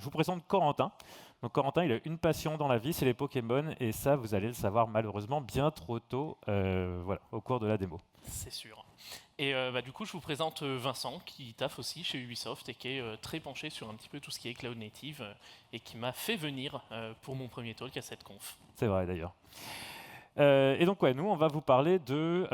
vous présente Corentin. Donc Corentin, il a une passion dans la vie, c'est les Pokémon, et ça, vous allez le savoir malheureusement bien trop tôt, voilà, au cours de la démo. C'est sûr. Et du coup, je vous présente Vincent, qui taffe aussi chez Ubisoft et qui est très penché sur un petit peu tout ce qui est cloud native et qui m'a fait venir pour mon premier talk à cette conf. C'est vrai d'ailleurs. Et donc, ouais, nous, on va vous parler de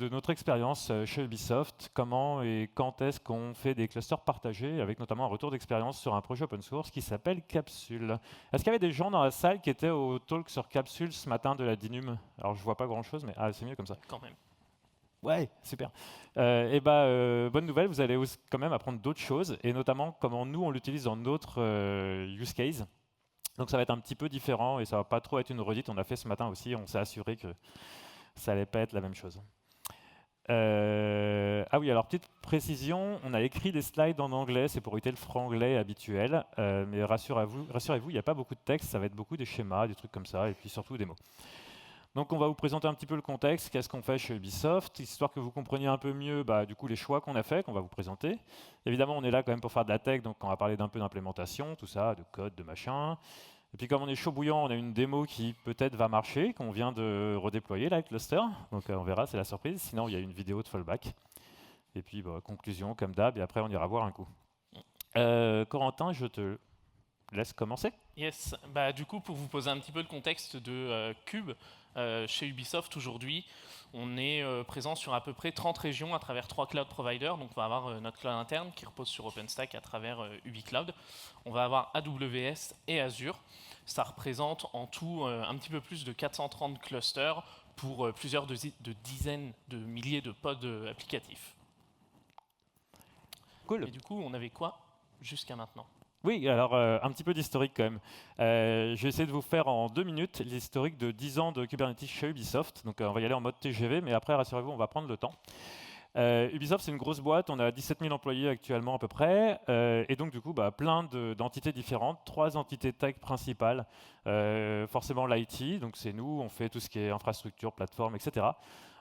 notre expérience chez Ubisoft, comment et quand est-ce qu'on fait des clusters partagés, avec notamment un retour d'expérience sur un projet open source qui s'appelle Capsule. Est-ce qu'il y avait des gens dans la salle qui étaient au talk sur Capsule ce matin de la DINUM? Alors, je vois pas grand-chose, mais c'est mieux comme ça. Quand même. Ouais, super. Bonne nouvelle, vous allez quand même apprendre d'autres choses, et notamment comment nous, on l'utilise dans notre use case. Donc ça va être un petit peu différent et ça va pas trop être une redite. On a fait ce matin aussi, on s'est assuré que ça allait pas être la même chose. Ah oui, alors petite précision, on a écrit des slides en anglais, c'est pour éviter le franglais habituel, mais rassurez-vous, il n'y a pas beaucoup de texte, ça va être beaucoup des schémas, des trucs comme ça, et puis surtout des mots. Donc on va vous présenter un petit peu le contexte, qu'est-ce qu'on fait chez Ubisoft, histoire que vous compreniez un peu mieux du coup les choix qu'on a fait, qu'on va vous présenter. Évidemment, on est là quand même pour faire de la tech, donc on va parler d'un peu d'implémentation, tout ça, de code, de machin. Et puis comme on est chaud bouillant, on a une démo qui peut-être va marcher, qu'on vient de redéployer là, avec Cluster. Donc on verra, c'est la surprise. Sinon, il y a une vidéo de fallback. Et puis conclusion, comme d'hab, et après on ira voir un coup. Corentin, je te laisse commencer. Yes, du coup, pour vous poser un petit peu le contexte de Cube, chez Ubisoft aujourd'hui, on est présent sur à peu près 30 régions à travers 3 cloud providers. Donc on va avoir notre cloud interne qui repose sur OpenStack à travers UbiCloud. On va avoir AWS et Azure. Ça représente en tout un petit peu plus de 430 clusters pour plusieurs de dizaines de milliers de pods applicatifs. Cool. Et du coup, on avait quoi jusqu'à maintenant? Oui, alors un petit peu d'historique quand même. Je vais essayer de vous faire en 2 minutes l'historique de 10 ans de Kubernetes chez Ubisoft. Donc on va y aller en mode TGV, mais après, rassurez-vous, on va prendre le temps. Ubisoft, c'est une grosse boîte, on a 17 000 employés actuellement à peu près, et donc du coup, plein d'entités différentes, 3 entités tech principales, forcément l'IT, donc c'est nous, on fait tout ce qui est infrastructure, plateforme, etc.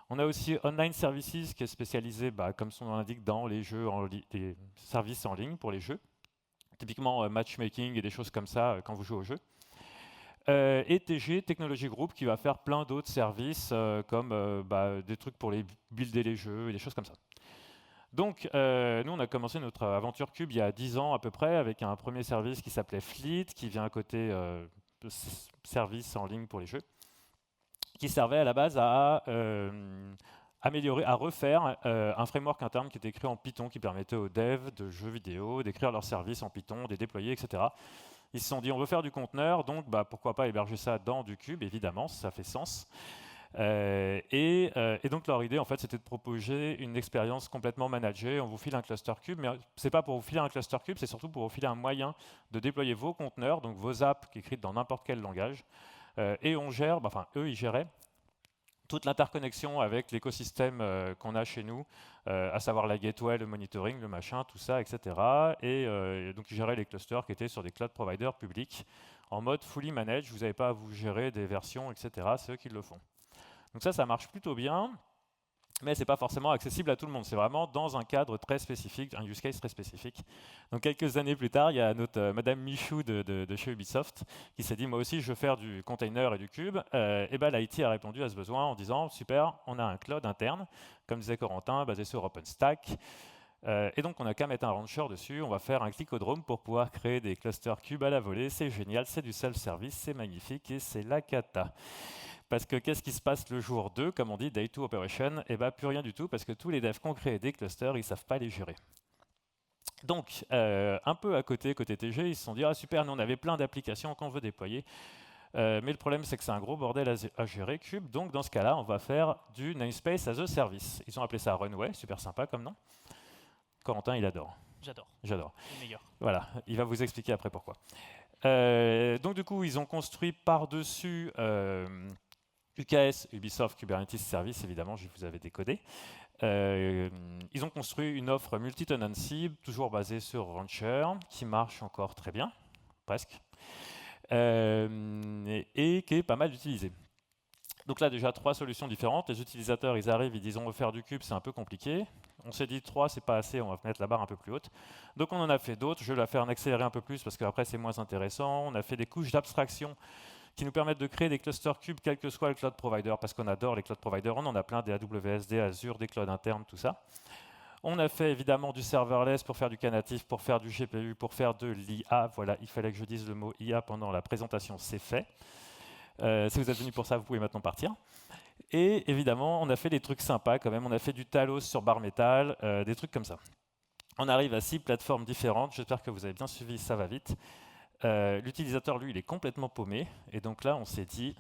On a aussi Online Services qui est spécialisé, comme son nom l'indique, dans les jeux, les services en ligne pour les jeux. Typiquement matchmaking et des choses comme ça quand vous jouez au jeu. Et TG, Technology Group, qui va faire plein d'autres services comme des trucs pour les builder les jeux et des choses comme ça. Donc, nous, on a commencé notre aventure Cube il y a 10 ans à peu près avec un premier service qui s'appelait Fleet, qui vient à côté de services en ligne pour les jeux, qui servait à la base à améliorer, à refaire un framework interne qui était écrit en Python qui permettait aux devs de jeux vidéo d'écrire leurs services en Python, de les déployer, etc. Ils se sont dit on veut faire du conteneur, donc pourquoi pas héberger ça dans du Cube, évidemment, ça fait sens. Et donc leur idée en fait c'était de proposer une expérience complètement managée. On vous file un cluster Cube, mais c'est pas pour vous filer un cluster Cube, c'est surtout pour vous filer un moyen de déployer vos conteneurs, donc vos apps écrites dans n'importe quel langage. Et on gère, eux ils géraient toute l'interconnexion avec l'écosystème qu'on a chez nous, à savoir la gateway, le monitoring, le machin, tout ça, etc. Et donc ils géraient les clusters qui étaient sur des cloud providers publics en mode fully managed. Vous n'avez pas à vous gérer des versions, etc. C'est eux qui le font. Donc ça marche plutôt bien, mais ce n'est pas forcément accessible à tout le monde. C'est vraiment dans un cadre très spécifique, un use case très spécifique. Donc quelques années plus tard, il y a notre Madame Michou de chez Ubisoft qui s'est dit, moi aussi, je veux faire du container et du cube. Et l'IT a répondu à ce besoin en disant, super, on a un cloud interne, comme disait Corentin, basé sur OpenStack. Et donc, on n'a qu'à mettre un rancher dessus, on va faire un clicodrome pour pouvoir créer des clusters cubes à la volée. C'est génial, c'est du self-service, c'est magnifique et c'est la cata. Parce que qu'est-ce qui se passe le jour 2, comme on dit, day 2 operation? Plus rien du tout, parce que tous les devs qui ont créé des clusters, ils ne savent pas les gérer. Donc, un peu à côté TG, ils se sont dit, ah super, nous on avait plein d'applications qu'on veut déployer, mais le problème c'est que c'est un gros bordel à gérer, Cube, donc dans ce cas-là, on va faire du namespace as a service. Ils ont appelé ça Runway, super sympa comme nom. Corentin, il adore. J'adore. Le meilleur. Voilà, il va vous expliquer après pourquoi. Donc du coup, ils ont construit par-dessus UKS, Ubisoft Kubernetes Service, évidemment, je vous avais décodé. Ils ont construit une offre multi-tenancy, toujours basée sur Rancher, qui marche encore très bien, presque, et qui est pas mal utilisée. Donc là, déjà, 3 solutions différentes. Les utilisateurs, ils arrivent, ils disent on veut faire du cube, c'est un peu compliqué. On s'est dit 3, c'est pas assez, on va mettre la barre un peu plus haute. Donc on en a fait d'autres, je vais la faire en accélérer un peu plus parce qu'après c'est moins intéressant. On a fait des couches d'abstraction qui nous permettent de créer des clusters cubes quel que soit le cloud provider, parce qu'on adore les cloud providers, on en a plein, des AWS, des Azure, des clouds internes, tout ça. On a fait évidemment du serverless pour faire du knative, pour faire du GPU, pour faire de l'IA. Voilà, il fallait que je dise le mot IA pendant la présentation, c'est fait. Si vous êtes venu pour ça, vous pouvez maintenant partir. Et évidemment, on a fait des trucs sympas quand même. On a fait du Talos sur Bare Metal, des trucs comme ça. On arrive à 6 plateformes différentes. J'espère que vous avez bien suivi, ça va vite. L'utilisateur, lui, il est complètement paumé. Et donc là, on s'est dit...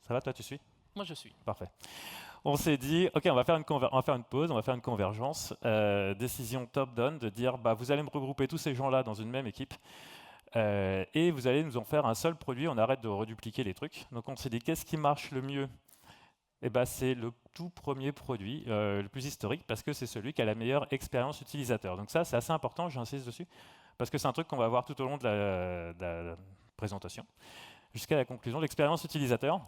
Ça va, toi, tu suis? Moi, je suis. Parfait. On s'est dit, OK, on va faire une pause, on va faire une convergence. Décision top-down de dire, bah, vous allez me regrouper tous ces gens-là dans une même équipe. Et vous allez nous en faire un seul produit. On arrête de redupliquer les trucs. Donc on s'est dit, qu'est-ce qui marche le mieux? Eh ben, c'est le tout premier produit, le plus historique, parce que c'est celui qui a la meilleure expérience utilisateur. Donc ça, c'est assez important, j'insiste dessus, parce que c'est un truc qu'on va voir tout au long de la présentation, jusqu'à la conclusion. L'expérience utilisateur,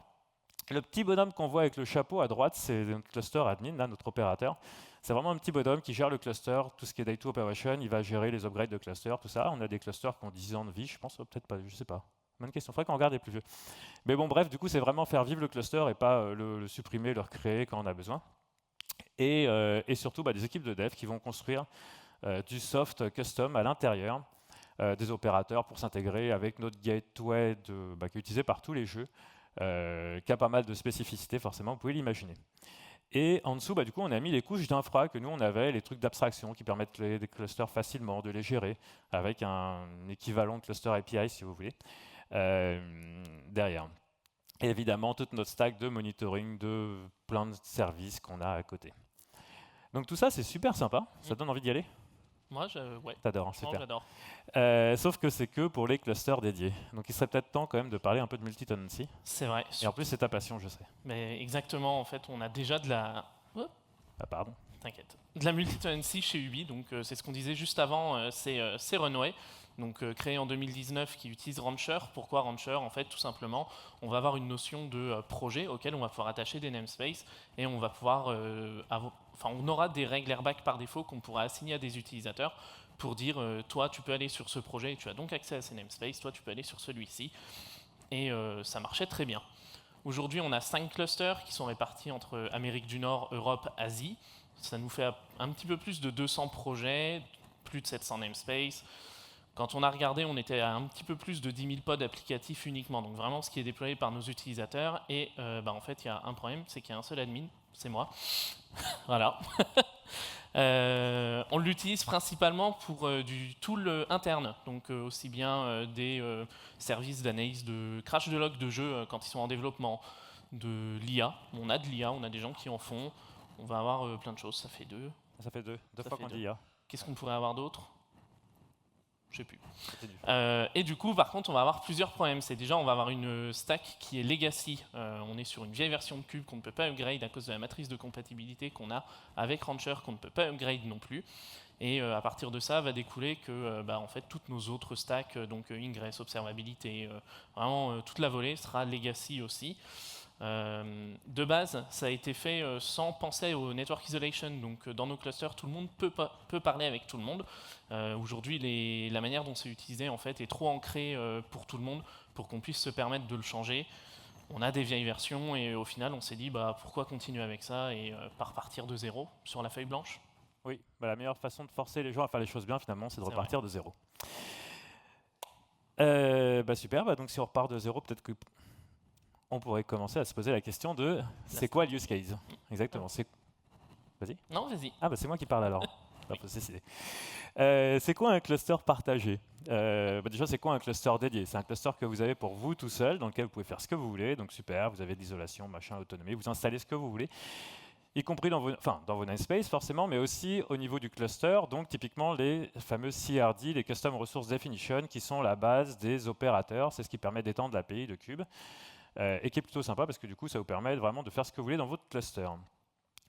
le petit bonhomme qu'on voit avec le chapeau à droite, c'est notre cluster admin, là, notre opérateur. C'est vraiment un petit bonhomme qui gère le cluster, tout ce qui est day to operation, il va gérer les upgrades de cluster, tout ça. On a des clusters qui ont 10 ans de vie, je pense, peut-être pas, je sais pas. Bonne question, il faudrait qu'on regarde les plus vieux. Mais bon, bref, du coup, c'est vraiment faire vivre le cluster et pas le supprimer, le recréer quand on a besoin. Et surtout, des équipes de dev qui vont construire du soft custom à l'intérieur des opérateurs pour s'intégrer avec notre gateway qui est utilisé par tous les jeux, qui a pas mal de spécificités, forcément, vous pouvez l'imaginer. Et en dessous, du coup, on a mis les couches d'infra que nous, on avait, les trucs d'abstraction qui permettent de créer des clusters facilement, de les gérer, avec un équivalent de cluster API, si vous voulez. Derrière. Et évidemment, toute notre stack de monitoring de plein de services qu'on a à côté. Donc tout ça, c'est super sympa. Ça donne envie d'y aller? Moi, ouais. T'adores, hein, super. J'adore. Sauf que c'est que pour les clusters dédiés. Donc il serait peut-être temps quand même de parler un peu de multi-tenancy. C'est vrai. Et en plus, c'est ta passion, je sais. Mais exactement, en fait, on a déjà de la... Ah, pardon. T'inquiète. De la multi-tenancy chez Ubi, donc c'est ce qu'on disait juste avant, c'est Runway, donc créé en 2019 qui utilise Rancher. Pourquoi Rancher? En fait, tout simplement, on va avoir une notion de projet auquel on va pouvoir attacher des namespaces et on va pouvoir on aura des règles airbag par défaut qu'on pourra assigner à des utilisateurs pour dire toi tu peux aller sur ce projet et tu as donc accès à ces namespaces, toi tu peux aller sur celui-ci, et ça marchait très bien. Aujourd'hui, on a 5 clusters qui sont répartis entre Amérique du Nord, Europe, Asie. Ça nous fait un petit peu plus de 200 projets, plus de 700 namespaces. Quand on a regardé, on était à un petit peu plus de 10 000 pods applicatifs uniquement, donc vraiment ce qui est déployé par nos utilisateurs. Et en fait, il y a un problème, c'est qu'il y a un seul admin, c'est moi. Voilà. On l'utilise principalement pour du tool interne, donc aussi bien des services d'analyse de crash de log de jeux quand ils sont en développement, de l'IA. On a de l'IA, on a des gens qui en font. On va avoir plein de choses, ça fait deux. Ça fait deux fois qu'on dit IA. Qu'est-ce qu'on pourrait avoir d'autre? Je sais plus. Et du coup, par contre, on va avoir plusieurs problèmes. C'est déjà, on va avoir une stack qui est legacy. On est sur une vieille version de Cube qu'on ne peut pas upgrade à cause de la matrice de compatibilité qu'on a avec Rancher qu'on ne peut pas upgrade non plus. Et à partir de ça, va découler que en fait, toutes nos autres stacks, donc Ingress, observabilité, vraiment toute la volée sera legacy aussi. De base, ça a été fait sans penser au network isolation. Donc, dans nos clusters, tout le monde peut parler avec tout le monde. Aujourd'hui, la manière dont c'est utilisé en fait est trop ancrée pour tout le monde pour qu'on puisse se permettre de le changer. On a des vieilles versions et au final, on s'est dit pourquoi continuer avec ça et pas repartir de zéro sur la feuille blanche. Oui, la meilleure façon de forcer les gens à faire les choses bien, finalement, c'est de repartir de zéro. Super. Donc, si on repart de zéro, peut-être que on pourrait commencer à se poser la question de c'est quoi le use case? Exactement. Vas-y. Non, vas-y. Ah, c'est moi qui parle alors. C'est quoi un cluster partagé? Déjà, c'est quoi un cluster dédié? C'est un cluster que vous avez pour vous tout seul, dans lequel vous pouvez faire ce que vous voulez. Donc, super, vous avez de l'isolation, machin, autonomie, vous installez ce que vous voulez, y compris dans vos namespaces, forcément, mais aussi au niveau du cluster. Donc, typiquement, les fameux CRD, les Custom Resource Definition, qui sont la base des opérateurs. C'est ce qui permet d'étendre l'API de Cube. Et qui est plutôt sympa parce que du coup, ça vous permet vraiment de faire ce que vous voulez dans votre cluster.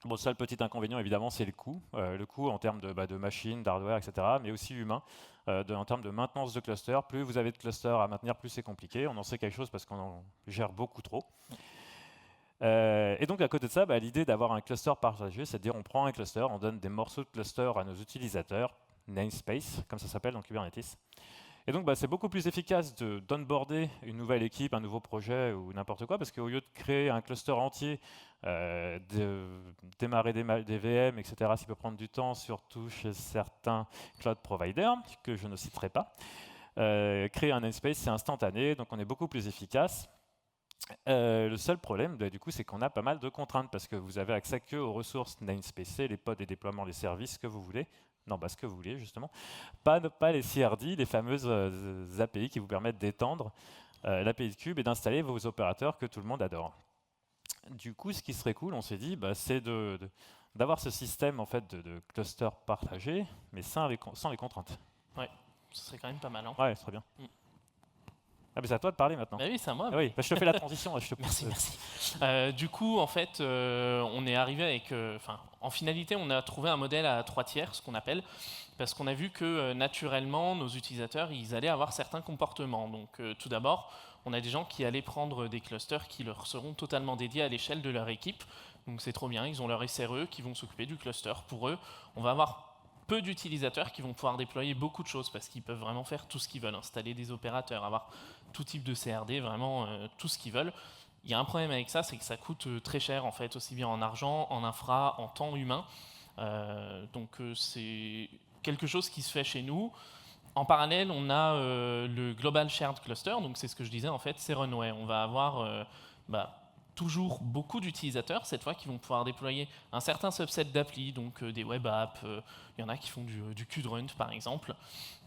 Bon, ça, le petit inconvénient, évidemment, c'est le coût. Le coût en termes de machines, d'hardware, etc., mais aussi humain. En termes de maintenance de cluster, plus vous avez de clusters à maintenir, plus c'est compliqué. On en sait quelque chose parce qu'on en gère beaucoup trop. Et donc à côté de ça, l'idée d'avoir un cluster partagé, c'est-à-dire on prend un cluster, on donne des morceaux de cluster à nos utilisateurs, namespace, comme ça s'appelle dans Kubernetes. Et donc c'est beaucoup plus efficace d'onboarder une nouvelle équipe, un nouveau projet ou n'importe quoi, parce qu'au lieu de créer un cluster entier, de démarrer des VM, etc., ça peut prendre du temps, surtout chez certains cloud providers, que je ne citerai pas. Créer un namespace, c'est instantané, donc on est beaucoup plus efficace. Le seul problème, du coup, c'est qu'on a pas mal de contraintes parce que vous avez accès que aux ressources namespace, les pods, les déploiements, les services, ce que vous voulez. Non, ce que vous voulez, justement. Pas les CRD, les fameuses API qui vous permettent d'étendre l'API de Kube et d'installer vos opérateurs que tout le monde adore. Du coup, ce qui serait cool, on s'est dit, c'est d'avoir ce système en fait, de cluster partagé, mais sans les contraintes. Ouais, ce serait quand même pas mal. Hein. Ouais, ce serait bien. Ah, mais c'est à toi de parler maintenant. Oui, c'est à moi. Ah, oui, je te fais la transition. Je te merci. Du coup, en fait, on est arrivé avec... en finalité, on a trouvé un modèle à 3 tiers, ce qu'on appelle, parce qu'on a vu que naturellement, nos utilisateurs, ils allaient avoir certains comportements. Donc, tout d'abord, on a des gens qui allaient prendre des clusters qui leur seront totalement dédiés à l'échelle de leur équipe. Donc, c'est trop bien. Ils ont leur SRE qui vont s'occuper du cluster. Pour eux, on va avoir peu d'utilisateurs qui vont pouvoir déployer beaucoup de choses parce qu'ils peuvent vraiment faire tout ce qu'ils veulent, installer des opérateurs, avoir tout type de CRD, vraiment tout ce qu'ils veulent. Il y a un problème avec ça, c'est que ça coûte très cher en fait, aussi bien en argent, en infra, en temps humain. Donc c'est quelque chose qui se fait chez nous. En parallèle, on a le Global Shared Cluster, donc c'est ce que je disais en fait, c'est Runway. On va avoir toujours beaucoup d'utilisateurs, cette fois, qui vont pouvoir déployer un certain subset d'applis, donc des web apps, il y en a qui font du Qdrunt par exemple.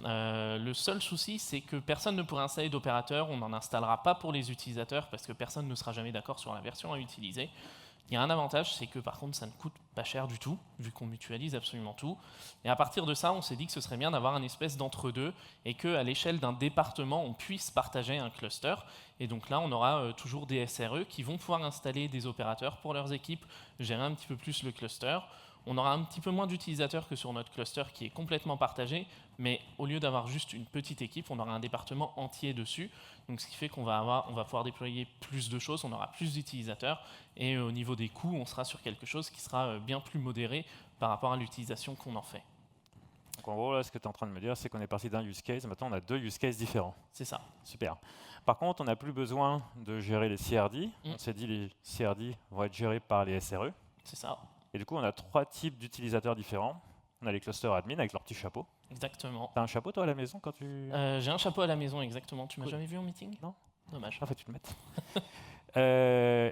Le seul souci, c'est que personne ne pourra installer d'opérateur, on n'en installera pas pour les utilisateurs parce que personne ne sera jamais d'accord sur la version à utiliser. Il y a un avantage, c'est que par contre ça ne coûte pas cher du tout, vu qu'on mutualise absolument tout. Et à partir de ça, on s'est dit que ce serait bien d'avoir une espèce d'entre-deux et qu'à l'échelle d'un département, on puisse partager un cluster. Et donc là, on aura toujours des SRE qui vont pouvoir installer des opérateurs pour leurs équipes, gérer un petit peu plus le cluster. On aura un petit peu moins d'utilisateurs que sur notre cluster qui est complètement partagé, mais au lieu d'avoir juste une petite équipe, on aura un département entier dessus. Donc ce qui fait qu'on va pouvoir déployer plus de choses, on aura plus d'utilisateurs, et au niveau des coûts, on sera sur quelque chose qui sera bien plus modéré par rapport à l'utilisation qu'on en fait. Donc en gros, là, ce que tu es en train de me dire, c'est qu'on est parti d'un use case, maintenant on a 2 use cases différents. C'est ça. Super. Par contre, on n'a plus besoin de gérer les CRD. On s'est dit les CRD vont être gérés par les SRE. C'est ça. Et du coup, on a 3 types d'utilisateurs différents. On a les clusters admin avec leur petit chapeau. Exactement. T'as un chapeau, toi, à la maison quand tu... J'ai un chapeau à la maison, exactement. Tu m'as jamais vu en meeting? Non. Dommage. Ah, faut que tu le mettes.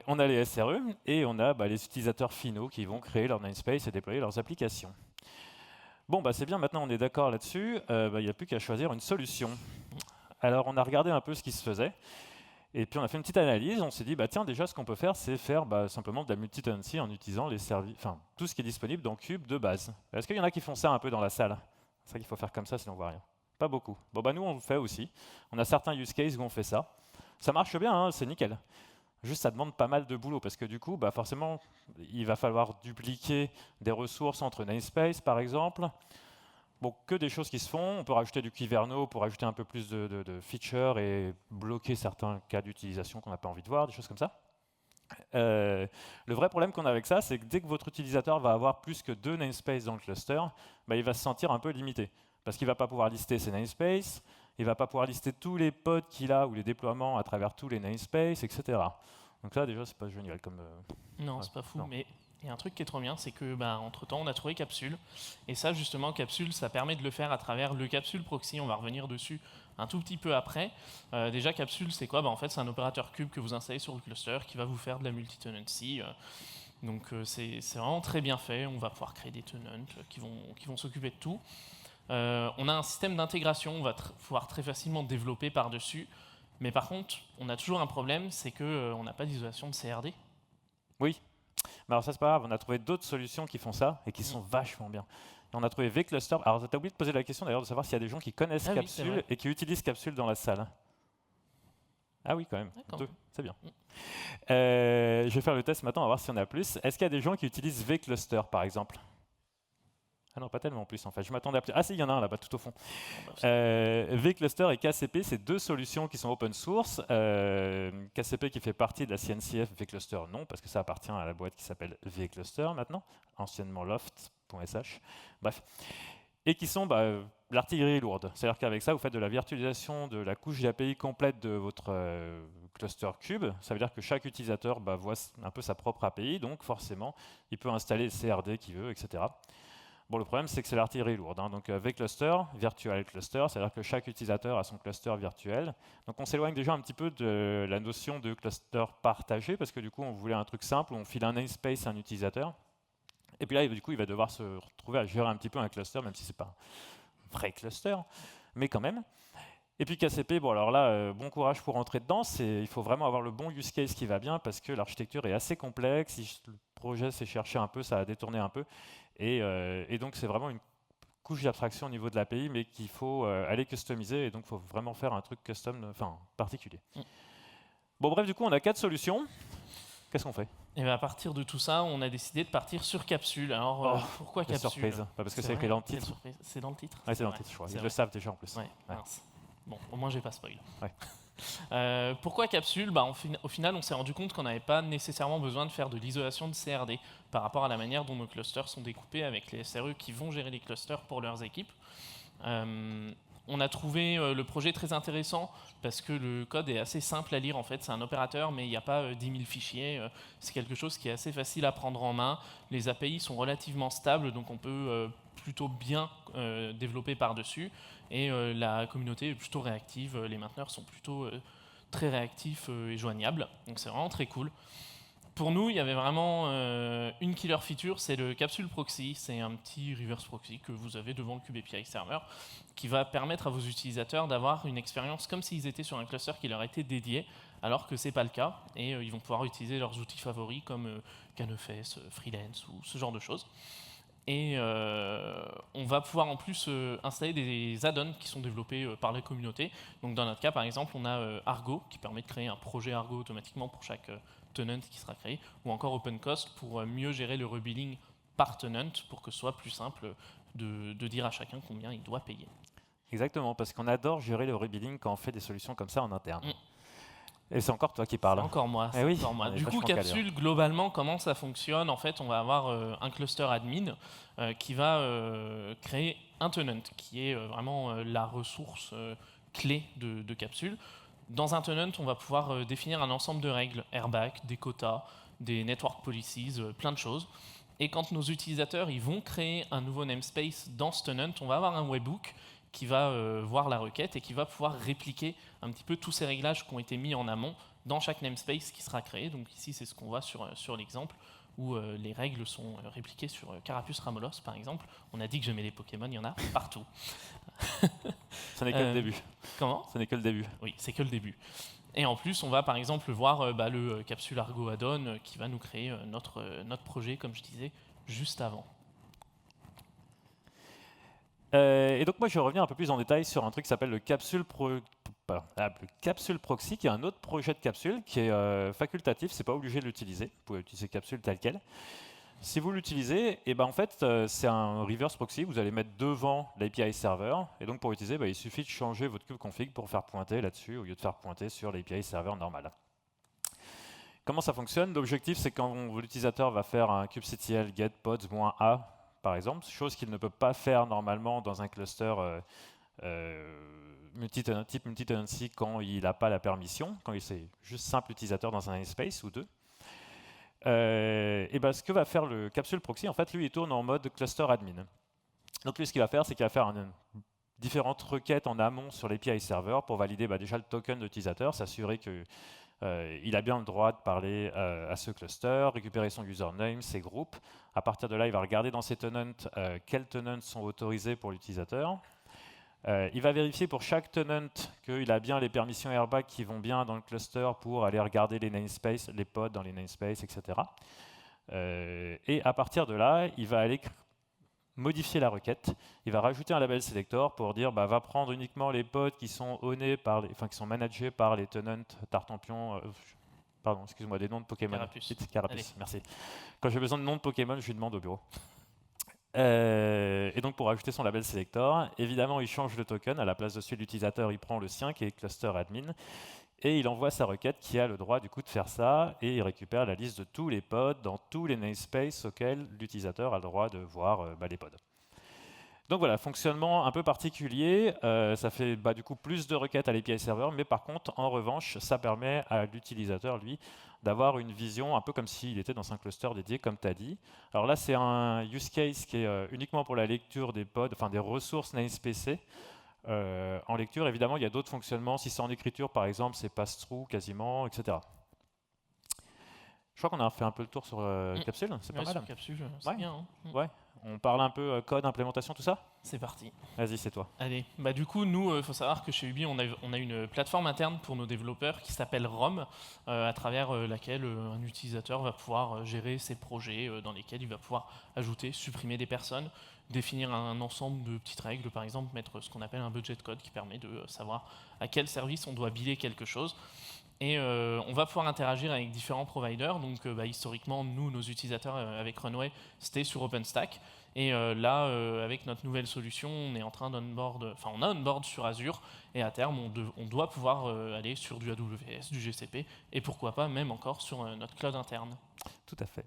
On a les SRE et on a les utilisateurs finaux qui vont créer leur namespace et déployer leurs applications. Bon, c'est bien, maintenant on est d'accord là-dessus. Il n'y a plus qu'à choisir une solution. Alors, on a regardé un peu ce qui se faisait. Et puis on a fait une petite analyse, on s'est dit, tiens, déjà ce qu'on peut faire, c'est faire simplement de la multi-tenancy en utilisant les services, enfin tout ce qui est disponible dans Kube de base. Est-ce qu'il y en a qui font ça un peu dans la salle? C'est ça qu'il faut faire comme ça, sinon on voit rien. Pas beaucoup. Bon, nous on le fait aussi. On a certains use cases où on fait ça. Ça marche bien, hein, c'est nickel. Juste, ça demande pas mal de boulot parce que du coup, forcément, il va falloir dupliquer des ressources entre namespace, par exemple. Bon, que des choses qui se font. On peut rajouter du Kyverno pour ajouter un peu plus de features et bloquer certains cas d'utilisation qu'on n'a pas envie de voir, des choses comme ça. Le vrai problème qu'on a avec ça, c'est que dès que votre utilisateur va avoir plus que 2 namespaces dans le cluster, il va se sentir un peu limité. Parce qu'il ne va pas pouvoir lister ses namespaces, il ne va pas pouvoir lister tous les pods qu'il a ou les déploiements à travers tous les namespaces, etc. Donc là, déjà, c'est pas génial comme... Non, c'est pas fou, non. Mais il y a un truc qui est trop bien, c'est que entre-temps, on a trouvé Capsule. Et ça, justement, Capsule, ça permet de le faire à travers le Capsule Proxy. On va revenir dessus un tout petit peu après. Déjà, Capsule, c'est quoi? En fait, c'est un opérateur Kube que vous installez sur le cluster qui va vous faire de la multi-tenancy. Donc, c'est vraiment très bien fait. On va pouvoir créer des tenants qui vont s'occuper de tout. On a un système d'intégration. On va pouvoir très facilement développer par-dessus. Mais par contre, on a toujours un problème, c'est qu'on n'a pas d'isolation de CRD. Oui. Mais alors ça, c'est pas grave, on a trouvé d'autres solutions qui font ça et qui sont vachement bien. Et on a trouvé vCluster. Alors, tu as oublié de poser la question d'ailleurs de savoir s'il y a des gens qui connaissent Capsule et qui utilisent Capsule dans la salle. Ah oui, quand même. 2, c'est bien. Je vais faire le test maintenant, on va voir s'il y en a plus. Est-ce qu'il y a des gens qui utilisent vCluster, par exemple? Ah non, pas tellement plus en fait. Je m'attendais à plus. Ah si, il y en a un là-bas tout au fond. Bon, bah, vCluster et KCP, c'est deux solutions qui sont open source. KCP qui fait partie de la CNCF, vCluster non, parce que ça appartient à la boîte qui s'appelle vCluster maintenant, anciennement Loft.sh. Bref. Et qui sont l'artillerie lourde. C'est-à-dire qu'avec ça, vous faites de la virtualisation de la couche d'API complète de votre cluster Cube. Ça veut dire que chaque utilisateur voit un peu sa propre API, donc forcément, il peut installer le CRD qu'il veut, etc. Bon, le problème, c'est que c'est l'artillerie lourde. Donc, vCluster, Virtual Cluster, c'est-à-dire que chaque utilisateur a son cluster virtuel. Donc, on s'éloigne déjà un petit peu de la notion de cluster partagé, parce que du coup, on voulait un truc simple où on file un namespace à un utilisateur. Et puis là, du coup, il va devoir se retrouver à gérer un petit peu un cluster, même si ce n'est pas un vrai cluster, mais quand même. Et puis KCP, bon alors là, bon courage pour entrer dedans. Il faut vraiment avoir le bon use case qui va bien, parce que l'architecture est assez complexe. Si le projet s'est cherché un peu, ça a détourné un peu. Et donc, c'est vraiment une couche d'abstraction au niveau de l'API, mais qu'il faut aller customiser. Et donc, il faut vraiment faire un truc custom, enfin particulier. Bon, bref, du coup, on a 4 solutions. Qu'est-ce qu'on fait? Et à partir de tout ça, on a décidé de partir sur Capsule. Alors, pourquoi quelle Capsule? surprise. Parce que c'est écrit dans le titre. C'est dans le titre? Ouais, c'est dans le titre, je crois. Ils le savent déjà en plus. Ouais, mince. Bon, au moins, j'ai pas spoil. Ouais. Pourquoi Capsule? Au final, on s'est rendu compte qu'on n'avait pas nécessairement besoin de faire de l'isolation de CRD par rapport à la manière dont nos clusters sont découpés avec les SRE qui vont gérer les clusters pour leurs équipes. On a trouvé le projet très intéressant parce que le code est assez simple à lire. En fait, c'est un opérateur, mais il n'y a pas 10 000 fichiers. C'est quelque chose qui est assez facile à prendre en main. Les API sont relativement stables, donc on peut plutôt bien développer par-dessus. Et la communauté est plutôt réactive. Les mainteneurs sont plutôt très réactifs et joignables. Donc c'est vraiment très cool. Pour nous, il y avait vraiment une killer feature, c'est le Capsule Proxy. C'est un petit reverse proxy que vous avez devant le Cube API Server qui va permettre à vos utilisateurs d'avoir une expérience comme s'ils étaient sur un cluster qui leur était dédié, alors que ce n'est pas le cas. Et ils vont pouvoir utiliser leurs outils favoris comme Canefs, Freelance ou ce genre de choses. Et on va pouvoir en plus installer des add-ons qui sont développés par la communauté. Donc dans notre cas, par exemple, on a Argo qui permet de créer un projet Argo automatiquement pour chaque tenant qui sera créé, ou encore OpenCost pour mieux gérer le rebilling par tenant pour que ce soit plus simple de dire à chacun combien il doit payer. Exactement, parce qu'on adore gérer le rebuilding quand on fait des solutions comme ça en interne. Et c'est encore toi qui parles. C'est encore moi. Eh oui, encore moi. Du coup, Capsule, globalement, comment ça fonctionne? En fait, on va avoir un cluster admin qui va créer un tenant, qui est vraiment la ressource clé de Capsule. Dans un tenant, on va pouvoir définir un ensemble de règles, airbag, des quotas, des network policies, plein de choses. Et quand nos utilisateurs ils vont créer un nouveau namespace dans ce tenant, on va avoir un webhook qui va voir la requête et qui va pouvoir répliquer un petit peu tous ces réglages qui ont été mis en amont dans chaque namespace qui sera créé. Donc ici, c'est ce qu'on voit sur l'exemple où les règles sont répliquées sur Carapuce Ramolos, par exemple. On a dit que j'aimais les Pokémon, il y en a partout. Ce n'est que le début. Comment? Ce n'est que le début. Oui, c'est que le début. Et en plus, on va par exemple voir le Capsule Argo add-on qui va nous créer notre projet, comme je disais, juste avant. Et donc moi, je vais revenir un peu plus en détail sur un truc qui s'appelle le Capsule Proxy, qui est un autre projet de capsule qui est facultatif. C'est pas obligé de l'utiliser. Vous pouvez utiliser Capsule tel quel. Si vous l'utilisez, en fait, c'est un reverse proxy. Vous allez mettre devant l'API server. Et donc, pour l'utiliser, il suffit de changer votre kubeconfig pour faire pointer là-dessus au lieu de faire pointer sur l'API server normal. Comment ça fonctionne? L'objectif, c'est quand l'utilisateur va faire un kubectl get pods-a, par exemple, chose qu'il ne peut pas faire normalement dans un cluster type multi-tenancy quand il n'a pas la permission, quand c'est juste simple utilisateur dans un namespace ou deux. Ce que va faire le Capsule Proxy, en fait, lui, il tourne en mode cluster admin. Donc lui, ce qu'il va faire, c'est qu'il va faire différentes requêtes en amont sur l'API server pour valider déjà le token de l'utilisateur, s'assurer qu'il a bien le droit de parler à ce cluster, récupérer son username, ses groupes. À partir de là, il va regarder dans ses tenants quels tenants sont autorisés pour l'utilisateur. Il va vérifier pour chaque tenant qu'il a bien les permissions airbag qui vont bien dans le cluster pour aller regarder les namespaces, les pods dans les namespaces, etc. Et à partir de là, il va aller modifier la requête. Il va rajouter un label selector pour dire va prendre uniquement les pods qui sont ownés qui sont managés par les tenants Tartampion. Pardon, excuse-moi, des noms de Pokémon. Carapuce. Carapuce, merci. Quand j'ai besoin de noms de Pokémon, je lui demande au bureau. Et donc pour ajouter son label selector, évidemment il change le token, à la place de celui de l'utilisateur il prend le sien qui est cluster admin, et il envoie sa requête qui a le droit du coup de faire ça, et il récupère la liste de tous les pods dans tous les namespaces auxquels l'utilisateur a le droit de voir les pods. Donc voilà, fonctionnement un peu particulier, ça fait du coup plus de requêtes à l'API server, mais par contre, en revanche, ça permet à l'utilisateur, lui, d'avoir une vision un peu comme s'il était dans un cluster dédié, comme tu as dit. Alors là, c'est un use case qui est uniquement pour la lecture des pods, enfin des ressources namespace. En lecture, évidemment, il y a d'autres fonctionnements. Si c'est en écriture, par exemple, c'est pass-through quasiment, etc. Je crois qu'on a fait un peu le tour sur Capsule, c'est pas mal. Sur Capsule, c'est Ouais. bien. Ouais. On parle un peu code, implémentation, tout ça. C'est parti. Vas-y, c'est toi. Allez, du coup, nous, il faut savoir que chez Ubi, on a une plateforme interne pour nos développeurs qui s'appelle ROM, à travers laquelle un utilisateur va pouvoir gérer ses projets, dans lesquels il va pouvoir ajouter, supprimer des personnes, définir un ensemble de petites règles, par exemple, mettre ce qu'on appelle un budget code qui permet de savoir à quel service on doit biller quelque chose. Et on va pouvoir interagir avec différents providers. Donc, historiquement, nous, nos utilisateurs avec Runway, c'était sur OpenStack. Et là, avec notre nouvelle solution, on est en train on a onboard sur Azure. Et à terme, on doit pouvoir aller sur du AWS, du GCP, et pourquoi pas même encore sur notre cloud interne. Tout à fait.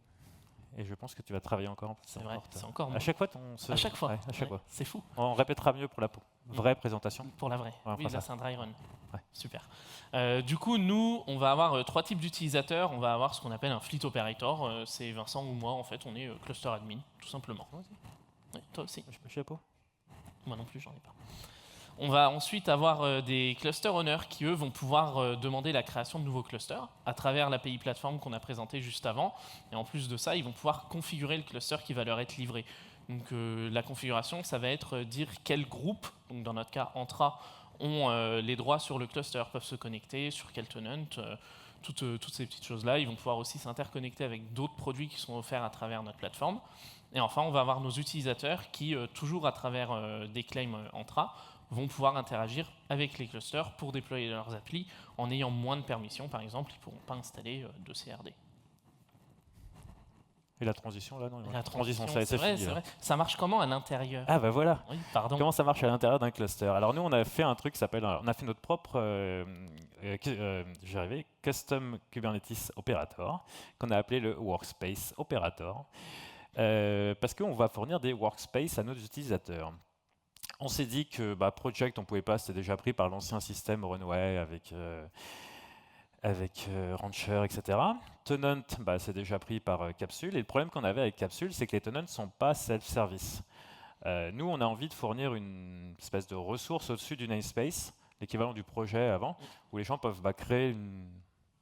Et je pense que tu vas travailler encore. C'est vrai, c'est encore à chaque fois, à chaque fois. Ouais, à chaque fois. C'est fou. On répétera mieux pour la vraie présentation. Pour la vraie. Ouais, oui, là, c'est un dry run. Ouais. Super. Du coup, nous, on va avoir 3 types d'utilisateurs. On va avoir ce qu'on appelle un fleet operator. C'est Vincent ou moi, en fait, on est cluster admin, tout simplement. Ouais, toi aussi. Je peux chapeau. Moi non plus, j'en ai pas. On va ensuite avoir des cluster owners qui, eux, vont pouvoir demander la création de nouveaux clusters à travers l'API plateforme qu'on a présenté juste avant. Et en plus de ça, ils vont pouvoir configurer le cluster qui va leur être livré. Donc la configuration, ça va être dire quel groupe, donc dans notre cas Entra, ont les droits sur le cluster, peuvent se connecter, sur quel tenant, toutes ces petites choses-là. Ils vont pouvoir aussi s'interconnecter avec d'autres produits qui sont offerts à travers notre plateforme. Et enfin, on va avoir nos utilisateurs qui, toujours à travers des claims Entra, vont pouvoir interagir avec les clusters pour déployer leurs applis en ayant moins de permissions. Par exemple, ils ne pourront pas installer de CRD. Et la transition, là, non? La transition, c'est vrai, fini, c'est vrai. Ça marche comment à l'intérieur? Ah, bah voilà. Oui, pardon. Comment ça marche à l'intérieur d'un cluster? Alors nous, on a fait un truc qui s'appelle, on a fait notre propre, j'y arrivais, Custom Kubernetes Operator, qu'on a appelé le Workspace Operator, parce qu'on va fournir des workspaces à nos utilisateurs. On s'est dit que Project, on ne pouvait pas, c'était déjà pris par l'ancien système Runway avec Rancher, etc. Tenant, c'est déjà pris par Capsule. Et le problème qu'on avait avec Capsule, c'est que les tenants ne sont pas self-service. Nous, on a envie de fournir une espèce de ressource au-dessus du namespace, l'équivalent du projet avant, où les gens peuvent créer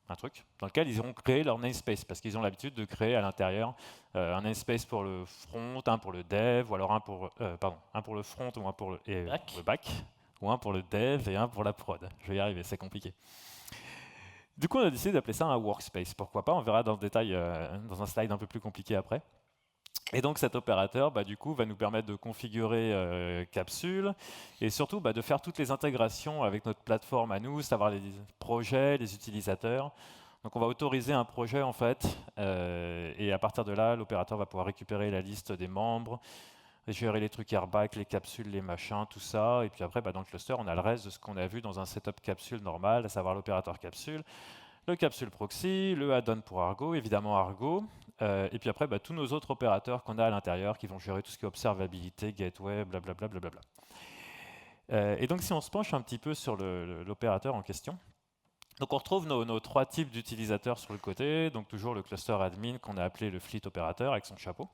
un truc dans lequel ils auront créé leur namespace, parce qu'ils ont l'habitude de créer à l'intérieur un namespace pour le front, un pour le dev, ou alors un pour le front, ou un pour le back, ou un pour le dev et un pour la prod. Je vais y arriver, c'est compliqué. Du coup, on a décidé d'appeler ça un workspace. Pourquoi pas? On verra dans le détail dans un slide un peu plus compliqué après. Et donc cet opérateur, du coup, va nous permettre de configurer Capsule et surtout de faire toutes les intégrations avec notre plateforme à nous, savoir les projets, les utilisateurs. Donc on va autoriser un projet en fait, et à partir de là, l'opérateur va pouvoir récupérer la liste des membres, gérer les trucs airbag, les capsules, les machins, tout ça. Et puis après, dans le cluster, on a le reste de ce qu'on a vu dans un setup capsule normal, à savoir l'opérateur capsule, le capsule proxy, le add-on pour Argo, évidemment Argo, et puis après, tous nos autres opérateurs qu'on a à l'intérieur qui vont gérer tout ce qui est observabilité, gateway, blablabla. Blablabla. Et donc, si on se penche un petit peu sur l'opérateur en question, donc on retrouve nos 3 types d'utilisateurs sur le côté, donc toujours le cluster admin qu'on a appelé le fleet opérateur avec son chapeau.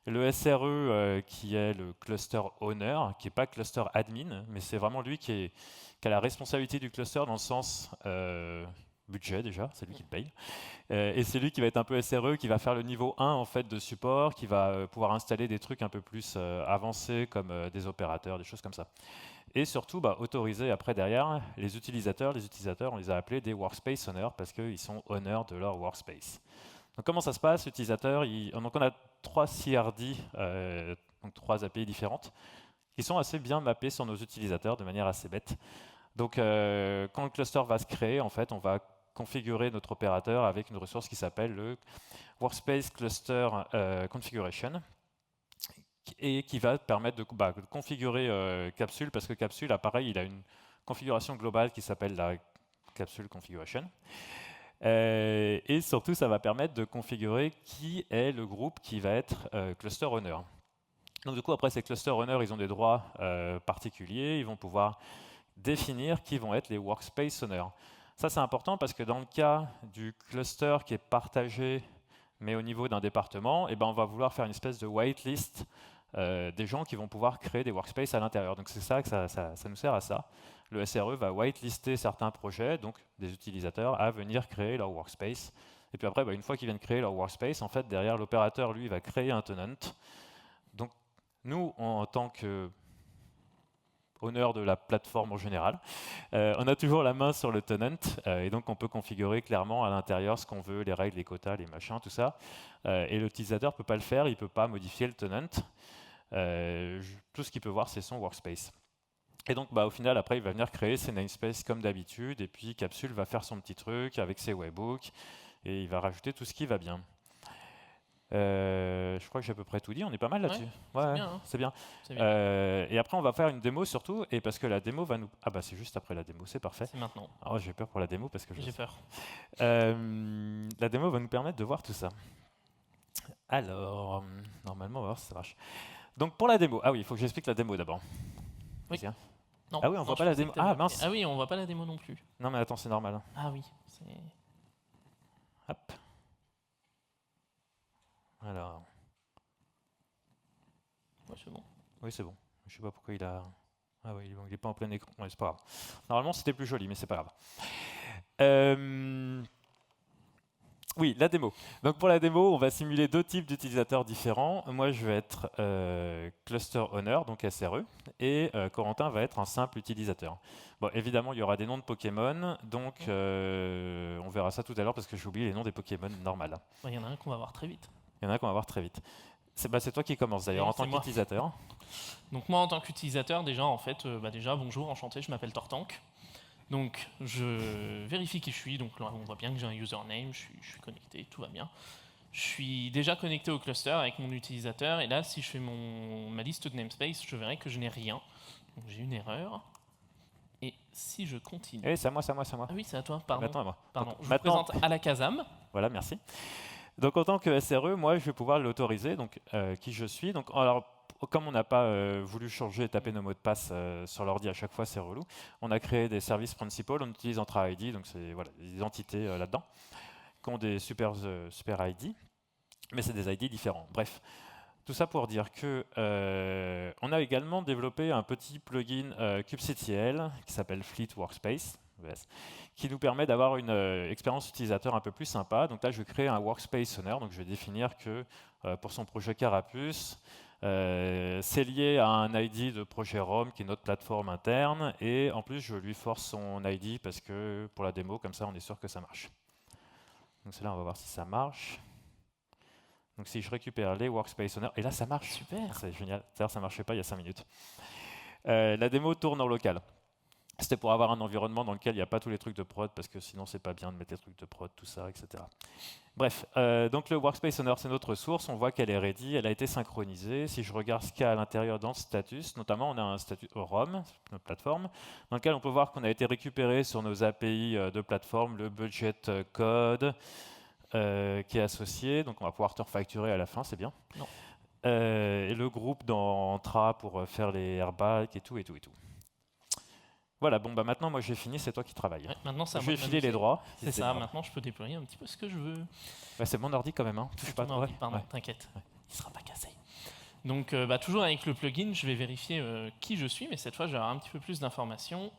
Le SRE qui est le cluster owner, qui n'est pas cluster admin, mais c'est vraiment lui qui a la responsabilité du cluster dans le sens budget déjà, c'est lui qui le paye. Et c'est lui qui va être un peu SRE, qui va faire le niveau 1 en fait, de support, qui va pouvoir installer des trucs un peu plus avancés comme des opérateurs, des choses comme ça. Et surtout autoriser après derrière les utilisateurs, on les a appelés des workspace owners parce qu'ils sont owners de leur workspace. Donc comment ça se passe, l'utilisateur? Donc on a 3 CRD, donc 3 API différentes, qui sont assez bien mappées sur nos utilisateurs de manière assez bête. Donc quand le cluster va se créer, en fait, on va configurer notre opérateur avec une ressource qui s'appelle le Workspace Cluster Configuration. et qui va permettre de configurer Capsule, parce que Capsule, pareil, il a une configuration globale qui s'appelle la Capsule Configuration. Et surtout, ça va permettre de configurer qui est le groupe qui va être cluster owner. Donc du coup, après, ces cluster owners, ils ont des droits particuliers, ils vont pouvoir définir qui vont être les workspace owners. Ça, c'est important parce que dans le cas du cluster qui est partagé, mais au niveau d'un département, on va vouloir faire une espèce de whitelist des gens qui vont pouvoir créer des workspaces à l'intérieur. Donc c'est ça que ça nous sert à ça. Le SRE va whitelister certains projets, donc des utilisateurs, à venir créer leur workspace. Et puis après, une fois qu'ils viennent créer leur workspace, en fait, derrière, l'opérateur, lui, va créer un tenant. Donc nous, en tant que honneur de la plateforme en général, on a toujours la main sur le tenant, et donc on peut configurer clairement à l'intérieur ce qu'on veut, les règles, les quotas, les machins, tout ça. Et l'utilisateur ne peut pas le faire, il ne peut pas modifier le tenant. Tout ce qu'il peut voir, c'est son workspace. Et donc, au final, après, il va venir créer ses namespaces comme d'habitude, et puis Capsule va faire son petit truc avec ses webhooks, et il va rajouter tout ce qui va bien. Je crois que j'ai à peu près tout dit, on est pas mal là-dessus. Ouais, c'est bien. C'est bien. Et après, on va faire une démo surtout, et parce que la démo va nous... Ah c'est juste après la démo, c'est parfait. C'est maintenant. Oh, j'ai peur pour la démo parce que j'ai peur. La démo va nous permettre de voir tout ça. Alors, normalement, on va voir si ça marche. Donc pour la démo, il faut que j'explique la démo d'abord. Oui. Non, on voit pas la démo. Ah mince. Ah oui, on voit pas la démo non plus. Non mais attends, c'est normal. Ah oui. Hop. Alors. Ouais, c'est bon. Oui, c'est bon. Je sais pas pourquoi il a... Ah oui, il est pas en plein écran. Ouais, c'est pas grave. Normalement, c'était plus joli, mais c'est pas grave. Oui, la démo. Donc pour la démo, on va simuler deux types d'utilisateurs différents. Moi, je vais être Cluster Owner, donc SRE, et Corentin va être un simple utilisateur. Bon, évidemment, il y aura des noms de Pokémon, donc on verra ça tout à l'heure parce que j'ai oublié les noms des Pokémon normales. Il y en a un qu'on va voir très vite. Il y en a un qu'on va voir très vite. C'est toi qui commence d'ailleurs en tant qu'utilisateur. Donc moi, en tant qu'utilisateur, déjà, bonjour, enchanté, je m'appelle Tortank. Donc je vérifie qui je suis, donc là on voit bien que j'ai un username, je suis connecté, tout va bien. Je suis déjà connecté au cluster avec mon utilisateur, et là si je fais ma liste de namespace, je verrai que je n'ai rien. Donc j'ai une erreur. Et si je continue... Eh, c'est à moi. Ah oui, c'est à toi, pardon. Maintenant, à moi. Pardon. Donc, je vous présente à la Kazam. Voilà, merci. Donc en tant que SRE, moi je vais pouvoir l'autoriser, donc qui je suis. Donc, alors, comme on n'a pas voulu changer et taper nos mots de passe sur l'ordi à chaque fois, c'est relou, on a créé des services principal, on utilise Entra ID, donc c'est des entités là-dedans, qui ont des super ID, mais c'est des ID différents. Bref, tout ça pour dire que on a également développé un petit plugin kubectl qui s'appelle Fleet Workspace, qui nous permet d'avoir une expérience utilisateur un peu plus sympa. Donc là, je vais créer un workspace owner, donc je vais définir que pour son projet Carapuce, c'est lié à un ID de projet ROM qui est notre plateforme interne, et en plus je lui force son ID parce que pour la démo, comme ça on est sûr que ça marche. Donc c'est là, on va voir si ça marche. Donc si je récupère les workspace owners, et là ça marche. Super. C'est génial. D'ailleurs ça ne marchait pas il y a 5 minutes. La démo tourne en local. C'était pour avoir un environnement dans lequel il n'y a pas tous les trucs de prod, parce que sinon c'est pas bien de mettre les trucs de prod, tout ça, etc. Bref, donc le Workspace Owner, c'est notre source, on voit qu'elle est ready, elle a été synchronisée. Si je regarde ce qu'il y a à l'intérieur dans le status, notamment on a un statut ROM, notre plateforme, dans lequel on peut voir qu'on a été récupéré sur nos API de plateforme le budget code qui est associé, donc on va pouvoir te refacturer à la fin, c'est bien. Non. Et le groupe dans Entra pour faire les airbags et tout. Voilà, bon maintenant moi j'ai fini, c'est toi qui travailles. Ouais, maintenant, je vais filer les droits. C'est ça, maintenant je peux déployer un petit peu ce que je veux. C'est mon ordi quand même, hein. Touche pas ton ordi, pardon, t'inquiète, il sera pas cassé. Donc toujours avec le plugin, je vais vérifier qui je suis, mais cette fois j'aurai un petit peu plus d'informations.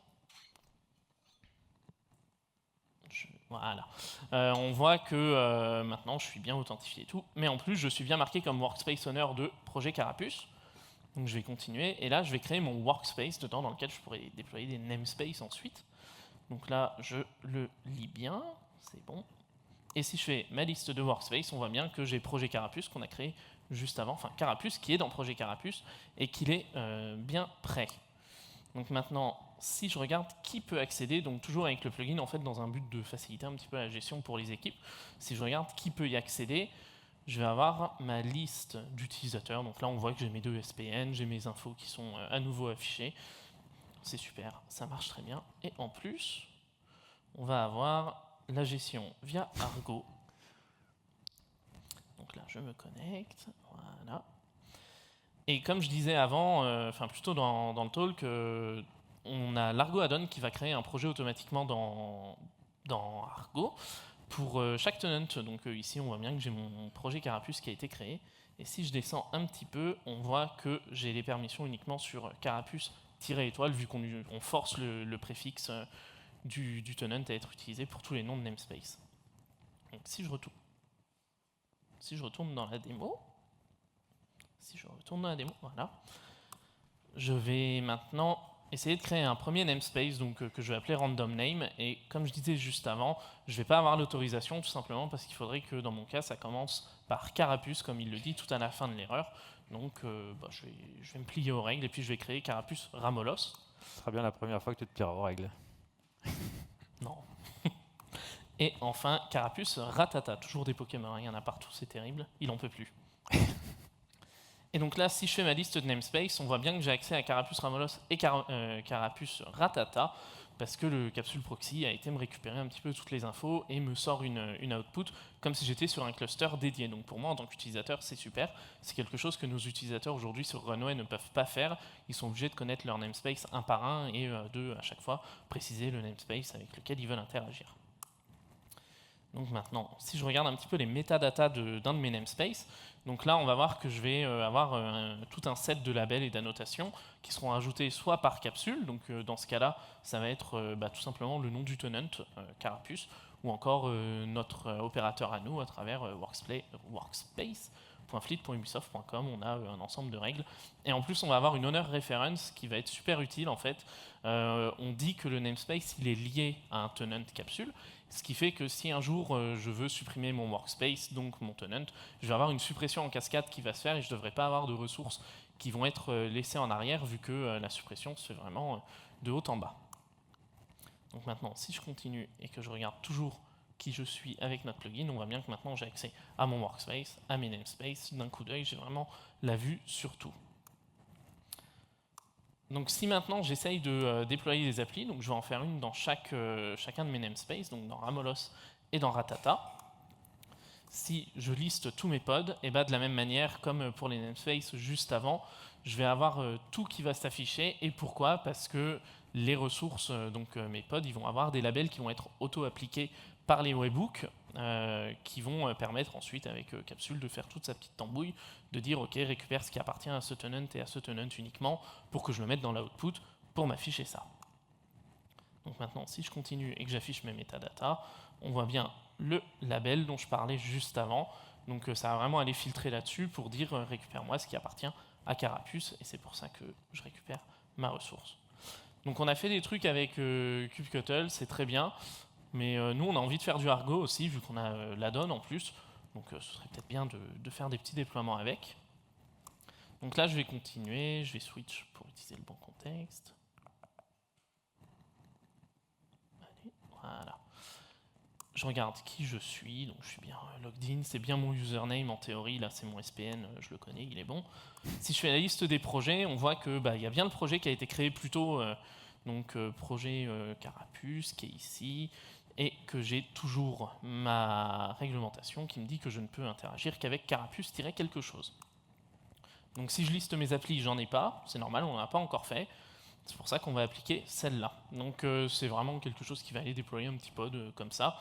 Voilà. On voit que maintenant je suis bien authentifié et tout, mais en plus je suis bien marqué comme Workspace Owner de projet Carapuce. Donc je vais continuer, et là je vais créer mon workspace dedans dans lequel je pourrais déployer des namespaces ensuite. Donc là je le lis bien, c'est bon. Et si je fais ma liste de workspace, on voit bien que j'ai projet Carapuce qu'on a créé juste avant, enfin Carapuce qui est dans projet Carapuce et qu'il est bien prêt. Donc maintenant, si je regarde qui peut accéder, donc toujours avec le plugin en fait dans un but de faciliter un petit peu la gestion pour les équipes, si je regarde qui peut y accéder, je vais avoir ma liste d'utilisateurs. Donc là, on voit que j'ai mes 2 SPN, j'ai mes infos qui sont à nouveau affichées. C'est super, ça marche très bien. Et en plus, on va avoir la gestion via Argo. Donc là, je me connecte, voilà. Et comme je disais avant, plutôt dans le talk, on a l'Argo add-on qui va créer un projet automatiquement dans Argo pour chaque tenant. Donc ici, on voit bien que j'ai mon projet Carapuce qui a été créé. Et si je descends un petit peu, on voit que j'ai les permissions uniquement sur Carapuce-étoile, vu qu'on force le préfixe du tenant à être utilisé pour tous les noms de namespace. Donc si je retourne dans la démo, voilà, je vais maintenant essayer de créer un premier namespace que je vais appeler random name. Et comme je disais juste avant, je ne vais pas avoir l'autorisation tout simplement parce qu'il faudrait que dans mon cas, ça commence par Carapuce, comme il le dit tout à la fin de l'erreur. Donc je vais me plier aux règles et puis je vais créer Carapuce Ramolos. Ce sera bien la première fois que tu te plieras aux règles. Non. Et enfin, Carapuce Ratata. Toujours des Pokémon, il y en a partout, c'est terrible. Il n'en peut plus. Et donc là, si je fais ma liste de namespace, on voit bien que j'ai accès à Carapuce Ramolos et Carapuce Ratata, parce que le capsule proxy a été me récupérer un petit peu toutes les infos et me sort une output comme si j'étais sur un cluster dédié. Donc pour moi, en tant qu'utilisateur, c'est super. C'est quelque chose que nos utilisateurs aujourd'hui sur Runway ne peuvent pas faire. Ils sont obligés de connaître leur namespace un par un et de, à chaque fois, préciser le namespace avec lequel ils veulent interagir. Donc maintenant, si je regarde un petit peu les métadatas d'un de mes namespaces, donc là on va voir que je vais avoir tout un set de labels et d'annotations qui seront ajoutés soit par capsule, donc dans ce cas-là ça va être tout simplement le nom du tenant, Carapuce, ou encore notre opérateur à nous à travers workspace.fleet.ubisoft.com. On a un ensemble de règles et en plus on va avoir une owner reference qui va être super utile en fait. On dit que le namespace il est lié à un tenant capsule, ce qui fait que si un jour je veux supprimer mon workspace, donc mon tenant, je vais avoir une suppression en cascade qui va se faire et je ne devrais pas avoir de ressources qui vont être laissées en arrière vu que la suppression se fait vraiment de haut en bas. Donc maintenant, si je continue et que je regarde toujours qui je suis avec notre plugin, on voit bien que maintenant j'ai accès à mon workspace, à mes namespaces. D'un coup d'œil, j'ai vraiment la vue sur tout. Donc si maintenant j'essaye de déployer des applis, donc je vais en faire une dans chacun de mes namespaces, donc dans Ramolos et dans Ratata. Si je liste tous mes pods, et de la même manière comme pour les namespaces juste avant, je vais avoir tout qui va s'afficher. Et pourquoi? Parce que les ressources, mes pods, ils vont avoir des labels qui vont être auto-appliqués par les webhooks qui vont permettre ensuite avec Capsule de faire toute sa petite tambouille, de dire ok, récupère ce qui appartient à ce tenant et à ce tenant uniquement pour que je le mette dans l'output pour m'afficher ça. Donc maintenant, si je continue et que j'affiche mes métadatas, on voit bien le label dont je parlais juste avant. Donc ça va vraiment aller filtrer là-dessus pour dire récupère-moi ce qui appartient à Carapuce, et c'est pour ça que je récupère ma ressource. Donc on a fait des trucs avec kubectl, c'est très bien, mais nous on a envie de faire du Argo aussi, vu qu'on a l'add-on en plus, donc ce serait peut-être bien de faire des petits déploiements avec. Donc là je vais continuer, je vais switch pour utiliser le bon contexte. Allez, voilà. Je regarde qui je suis, donc je suis bien logged in, c'est bien mon username en théorie, là c'est mon SPN, je le connais, il est bon. Si je fais la liste des projets, on voit que y a bien le projet qui a été créé plus tôt, projet Carapuce qui est ici, et que j'ai toujours ma réglementation qui me dit que je ne peux interagir qu'avec Carapuce-quelque chose. Donc si je liste mes applis, j'en ai pas, c'est normal, on n'en a pas encore fait. C'est pour ça qu'on va appliquer celle-là. Donc c'est vraiment quelque chose qui va aller déployer un petit pod comme ça.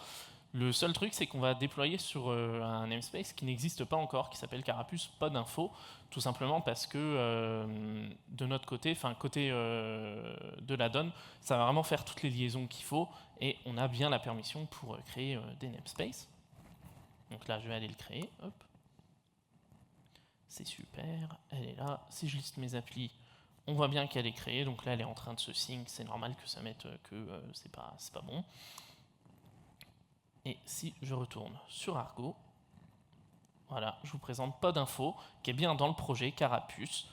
Le seul truc, c'est qu'on va déployer sur un namespace qui n'existe pas encore, qui s'appelle Carapuce podinfo, tout simplement parce que de notre côté, côté de l'add-on, ça va vraiment faire toutes les liaisons qu'il faut et on a bien la permission pour créer des namespaces. Donc là, je vais aller le créer. Hop. C'est super, elle est là. Si je liste mes applis, on voit bien qu'elle est créée, donc là elle est en train de se sync, c'est normal que ça mette que c'est pas bon. Et si je retourne sur Argo, voilà, je vous présente podinfo, qui est bien dans le projet Carapuce.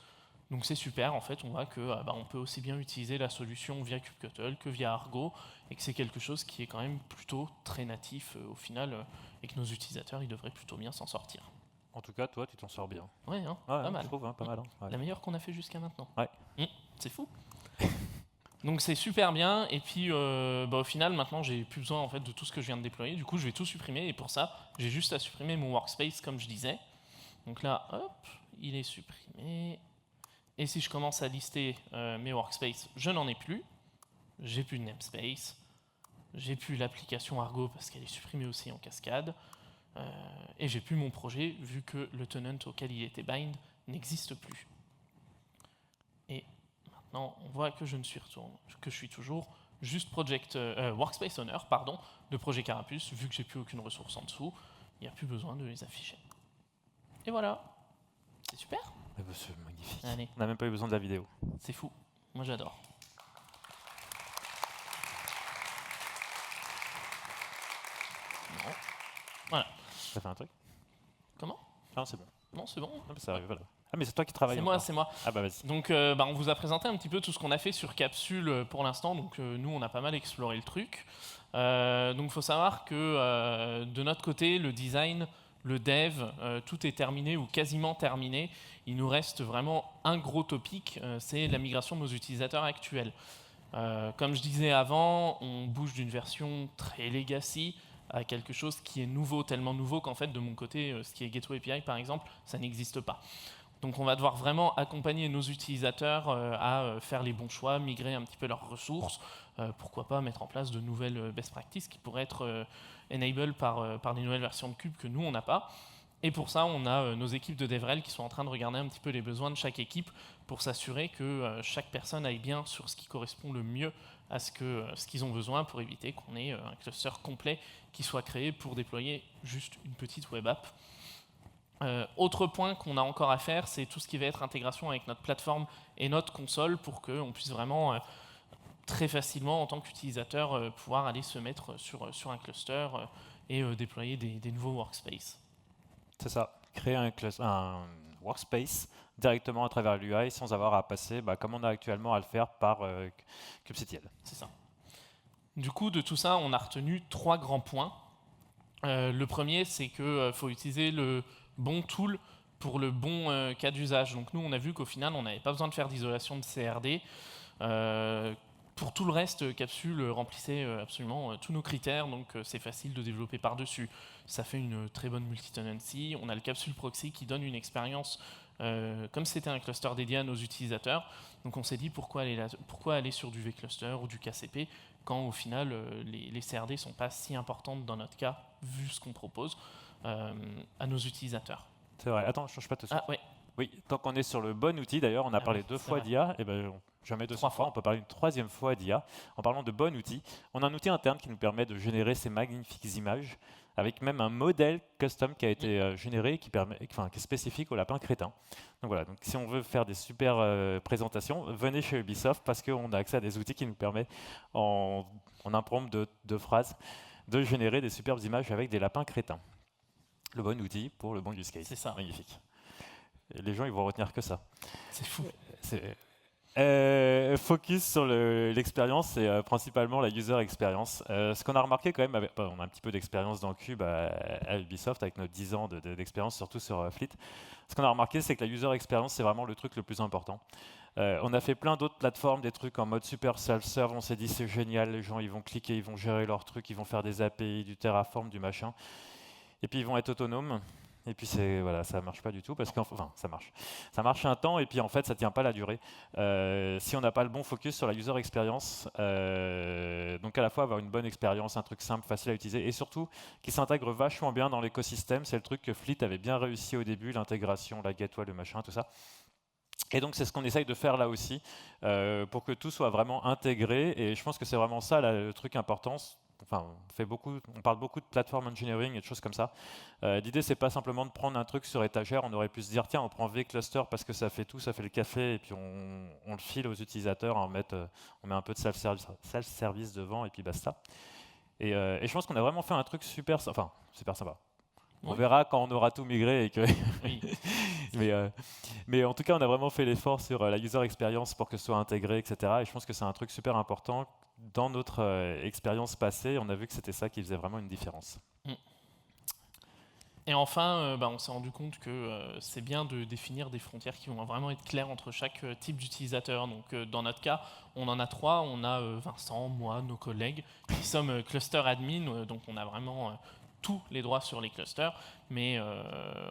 Donc c'est super, en fait, on voit que on peut aussi bien utiliser la solution via kubectl que via Argo, et que c'est quelque chose qui est quand même plutôt très natif au final, et que nos utilisateurs ils devraient plutôt bien s'en sortir. En tout cas, toi, tu t'en sors bien. Ouais, hein, Ouais, pas mal. je trouve, pas mal. Ouais. La meilleure qu'on a fait jusqu'à maintenant. Ouais. C'est fou. Donc c'est super bien. Et puis au final, maintenant, j'ai plus besoin en fait de tout ce que je viens de déployer. Du coup, je vais tout supprimer. Et pour ça, j'ai juste à supprimer mon workspace, comme je disais. Donc là, hop, il est supprimé. Et si je commence à lister mes workspaces, je n'en ai plus. J'ai plus de namespace. J'ai plus l'application Argo parce qu'elle est supprimée aussi en cascade. Et j'ai plus mon projet vu que le tenant auquel il était bind n'existe plus. Et maintenant, on voit que je suis toujours juste workspace owner de projet Carapuce, vu que j'ai plus aucune ressource en dessous, il n'y a plus besoin de les afficher. Et voilà, c'est super. C'est magnifique. Allez. On n'a même pas eu besoin de la vidéo. C'est fou, moi j'adore. Non. Voilà. Ça fait un truc? Comment? Non, c'est bon. Non, c'est bon. Non, mais ça arrive, voilà. Ah, mais c'est toi qui travailles. C'est moi. Ah bah vas-y. Donc on vous a présenté un petit peu tout ce qu'on a fait sur Capsule pour l'instant. Donc nous, on a pas mal exploré le truc. Donc il faut savoir que de notre côté, le design, le dev, tout est terminé ou quasiment terminé. Il nous reste vraiment un gros topic, c'est la migration de nos utilisateurs actuels. Comme je disais avant, on bouge d'une version très legacy à quelque chose qui est nouveau, tellement nouveau qu'en fait de mon côté, ce qui est Gateway API par exemple, ça n'existe pas. Donc on va devoir vraiment accompagner nos utilisateurs à faire les bons choix, migrer un petit peu leurs ressources, pourquoi pas mettre en place de nouvelles best practices qui pourraient être enabled par les nouvelles versions de Cube que nous on n'a pas. Et pour ça, on a nos équipes de DevRel qui sont en train de regarder un petit peu les besoins de chaque équipe pour s'assurer que chaque personne aille bien sur ce qui correspond le mieux à ce qu'ils ont besoin pour éviter qu'on ait un cluster complet qui soit créé pour déployer juste une petite web app. Autre point qu'on a encore à faire, c'est tout ce qui va être intégration avec notre plateforme et notre console pour qu'on puisse vraiment très facilement, en tant qu'utilisateur, pouvoir aller se mettre sur un cluster et déployer des nouveaux workspaces. C'est ça. Créer un workspace directement à travers l'UI sans avoir à passer, comme on a actuellement, à le faire par kubectl. C'est ça. Du coup, de tout ça, on a retenu 3 grands points. Le premier, c'est qu'il faut utiliser le bon tool pour le bon cas d'usage. Donc nous, on a vu qu'au final, on n'avait pas besoin de faire d'isolation de CRD. Pour tout le reste, Capsule remplissait absolument tous nos critères, donc c'est facile de développer par-dessus. Ça fait une très bonne multi-tenancy. On a le Capsule Proxy qui donne une expérience comme si c'était un cluster dédié à nos utilisateurs. Donc on s'est dit pourquoi aller sur du vCluster ou du KCP quand au final les CRD ne sont pas si importantes dans notre cas, vu ce qu'on propose à nos utilisateurs. C'est vrai. Attends, je change pas tout ça. Ah ouais. Oui, tant qu'on est sur le bon outil, d'ailleurs, on a parlé 2 fois d'IA, et jamais 200 fois, on peut parler une 3e fois d'IA. En parlant de bon outil, on a un outil interne qui nous permet de générer ces magnifiques images, avec même un modèle custom qui a été généré, qui est spécifique au lapin crétin. Donc voilà, donc si on veut faire des super présentations, venez chez Ubisoft parce qu'on a accès à des outils qui nous permettent, en un prompt de phrases, de générer des superbes images avec des lapins crétins. Le bon outil pour le bon use case. C'est ça. Magnifique. Et les gens, ils vont retenir que ça. C'est fou. Focus sur l'expérience et principalement la user experience. Ce qu'on a remarqué quand même, on a un petit peu d'expérience dans Cube à Ubisoft avec nos 10 ans d'expérience, surtout sur Fleet. Ce qu'on a remarqué, c'est que la user experience, c'est vraiment le truc le plus important. On a fait plein d'autres plateformes, des trucs en mode super self-serve. On s'est dit c'est génial, les gens ils vont cliquer, ils vont gérer leurs trucs, ils vont faire des API, du Terraform, du machin. Et puis ils vont être autonomes. Et puis ça marche pas du tout parce qu'enfin ça marche un temps et puis en fait ça tient pas la durée si on n'a pas le bon focus sur la user experience. Donc à la fois avoir une bonne expérience, un truc simple, facile à utiliser et surtout qui s'intègre vachement bien dans l'écosystème. C'est le truc que Fleet avait bien réussi au début, l'intégration, la gateway, le machin, tout ça. Et donc c'est ce qu'on essaye de faire là aussi pour que tout soit vraiment intégré et je pense que c'est vraiment ça là, le truc important. Enfin, on parle beaucoup de platform engineering et de choses comme ça. L'idée, c'est pas simplement de prendre un truc sur étagère. On aurait pu se dire, tiens, on prend vCluster parce que ça fait tout, ça fait le café, et puis on le file aux utilisateurs, on met un peu de self-service devant, et puis basta. Et je pense qu'on a vraiment fait un truc super sympa. On verra quand on aura tout migré et que. Oui. mais en tout cas, on a vraiment fait l'effort sur la user experience pour que ce soit intégré, etc. Et je pense que c'est un truc super important. Dans notre expérience passée, on a vu que c'était ça qui faisait vraiment une différence. Et enfin, on s'est rendu compte que c'est bien de définir des frontières qui vont vraiment être claires entre chaque type d'utilisateur. Donc, dans notre cas, on en a 3. On a Vincent, moi, nos collègues, qui sommes cluster admin. Donc, on a vraiment tous les droits sur les clusters, mais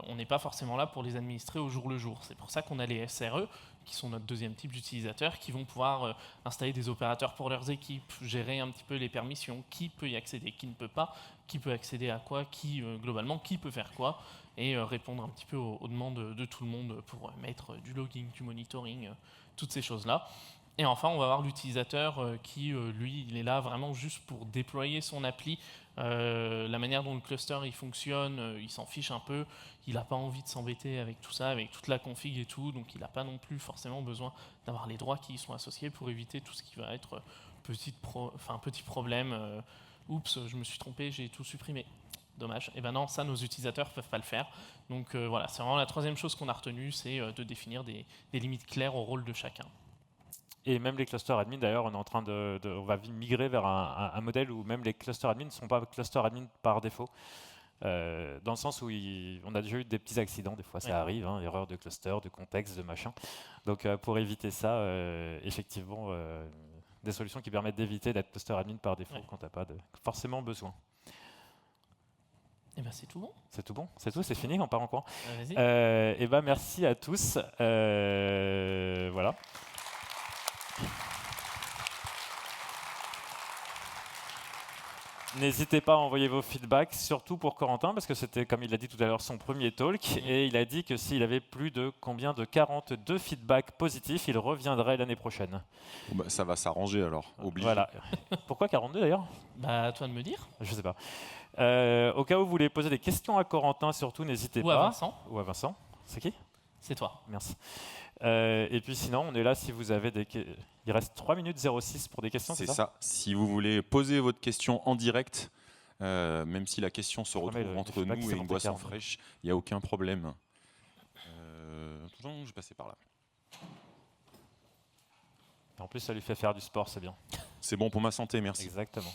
on n'est pas forcément là pour les administrer au jour le jour. C'est pour ça qu'on a les SRE, qui sont notre deuxième type d'utilisateurs, qui vont pouvoir installer des opérateurs pour leurs équipes, gérer un petit peu les permissions, qui peut y accéder, qui ne peut pas, qui peut accéder à quoi, qui globalement, qui peut faire quoi, et répondre un petit peu aux demandes de tout le monde pour mettre du logging, du monitoring, toutes ces choses-là. Et enfin, on va avoir l'utilisateur qui, lui, il est là vraiment juste pour déployer son appli. La manière dont le cluster il fonctionne, il s'en fiche un peu. Il n'a pas envie de s'embêter avec tout ça, avec toute la config et tout. Donc, il n'a pas non plus forcément besoin d'avoir les droits qui y sont associés pour éviter tout ce qui va être petit problème. Oups, je me suis trompé, j'ai tout supprimé. Dommage. Et ben non, ça, nos utilisateurs ne peuvent pas le faire. Donc, voilà, c'est vraiment la troisième chose qu'on a retenue, c'est de définir des limites claires au rôle de chacun. Et même les clusters admin, d'ailleurs, on est en train on va migrer vers un modèle où même les clusters admin ne sont pas clusters admin par défaut. Dans le sens où on a déjà eu des petits accidents, des fois ça arrive, erreur de cluster, de contexte, de machin. Donc pour éviter ça, effectivement, des solutions qui permettent d'éviter d'être cluster admin par défaut quand tu n'as pas forcément besoin. Et ben c'est tout bon. C'est tout bon, c'est tout, c'est fini, on part en courant. Vas-y. Et ben merci à tous. Voilà. N'hésitez pas à envoyer vos feedbacks, surtout pour Corentin, parce que c'était, comme il l'a dit tout à l'heure, son premier talk. Et il a dit que s'il avait plus de 42 feedbacks positifs, il reviendrait l'année prochaine. Bah, ça va s'arranger alors, obligé. Voilà. Pourquoi 42 d'ailleurs ? Bah, à toi de me dire. Je sais pas. Au cas où vous voulez poser des questions à Corentin, surtout, n'hésitez pas. Ou à Vincent. Ou à Vincent. C'est qui ? C'est toi. Merci. Et puis sinon, on est là si vous avez des... Il reste 3 minutes 06 pour des questions, c'est ça ? Si vous voulez poser votre question en direct, même si la question se retrouve entre nous et une boisson fraîche, il n'y a aucun problème. Je vais passer par là. En plus, ça lui fait faire du sport, c'est bien. C'est bon pour ma santé, merci. Exactement.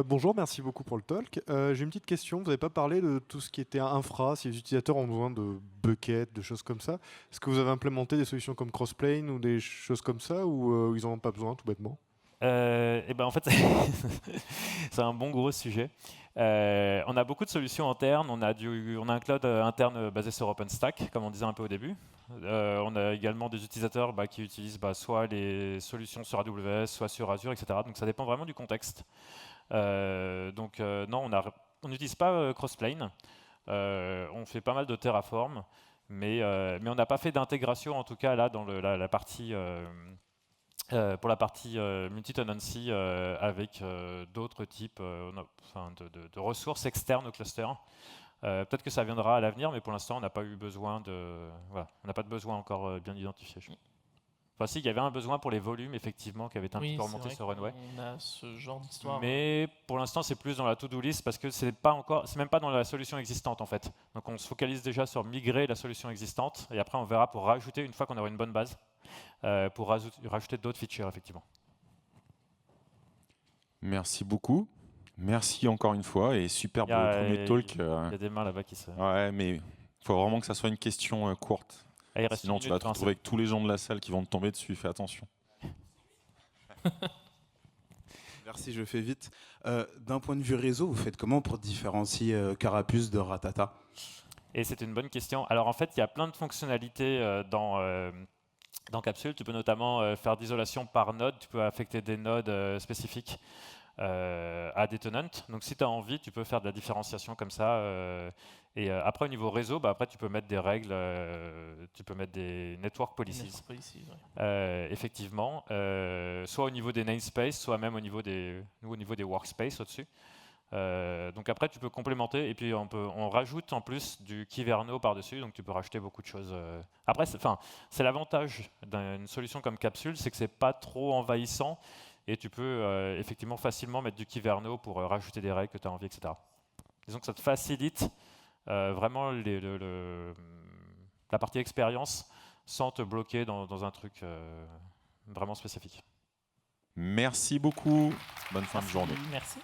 Bonjour, merci beaucoup pour le talk. J'ai une petite question. Vous n'avez pas parlé de tout ce qui était infra, si les utilisateurs ont besoin de buckets, de choses comme ça. Est-ce que vous avez implémenté des solutions comme Crossplane ou des choses comme ça, ou ils n'en ont pas besoin, tout bêtement ? Et ben en fait, c'est un bon gros sujet. On a beaucoup de solutions internes. On a un cloud interne basé sur OpenStack, comme on disait un peu au début. On a également des utilisateurs qui utilisent soit les solutions sur AWS, soit sur Azure, etc. Donc ça dépend vraiment du contexte. Non, on n'utilise pas Crossplane. On fait pas mal de Terraform, mais on n'a pas fait d'intégration, en tout cas là dans la partie pour la partie multi-tenancy avec d'autres types de ressources externes au cluster. Peut-être que ça viendra à l'avenir, mais pour l'instant, on n'a pas eu besoin on n'a pas de besoin encore bien identifié. Enfin, si, il y avait un besoin pour les volumes, effectivement, qui avait été un petit peu remonté sur Runway. On a ce genre d'histoire. Mais pour l'instant, c'est plus dans la to-do list parce que c'est même pas dans la solution existante en fait. Donc, on se focalise déjà sur migrer la solution existante et après, on verra pour rajouter une fois qu'on aura une bonne base, pour rajouter d'autres features effectivement. Merci beaucoup. Merci encore une fois et superbe premier talk. Il y a des mains là-bas qui se. Ouais, mais il faut vraiment que ça soit une question courte. Sinon, tu vas te retrouver avec tous les gens de la salle qui vont te tomber dessus. Fais attention. Merci, je fais vite. D'un point de vue réseau, vous faites comment pour différencier Carapuce de Ratata ? Et c'est une bonne question. Alors en fait, il y a plein de fonctionnalités dans Capsule. Tu peux notamment faire d'isolation par node. Tu peux affecter des nodes spécifiques à des tenants. Donc si tu as envie, tu peux faire de la différenciation comme ça. Et après, au niveau réseau, après, tu peux mettre des règles, tu peux mettre des network policies. Effectivement, soit au niveau des namespaces, soit même au niveau des workspaces au-dessus. Donc après, tu peux complémenter et puis on rajoute en plus du Kyverno par-dessus, donc tu peux rajouter beaucoup de choses. Après, c'est l'avantage d'une solution comme Capsule, c'est que c'est pas trop envahissant et tu peux effectivement facilement mettre du Kyverno pour rajouter des règles que tu as envie, etc. Disons que ça te facilite vraiment la partie expérience sans te bloquer dans un truc vraiment spécifique. Merci beaucoup. Bonne fin de journée. Merci.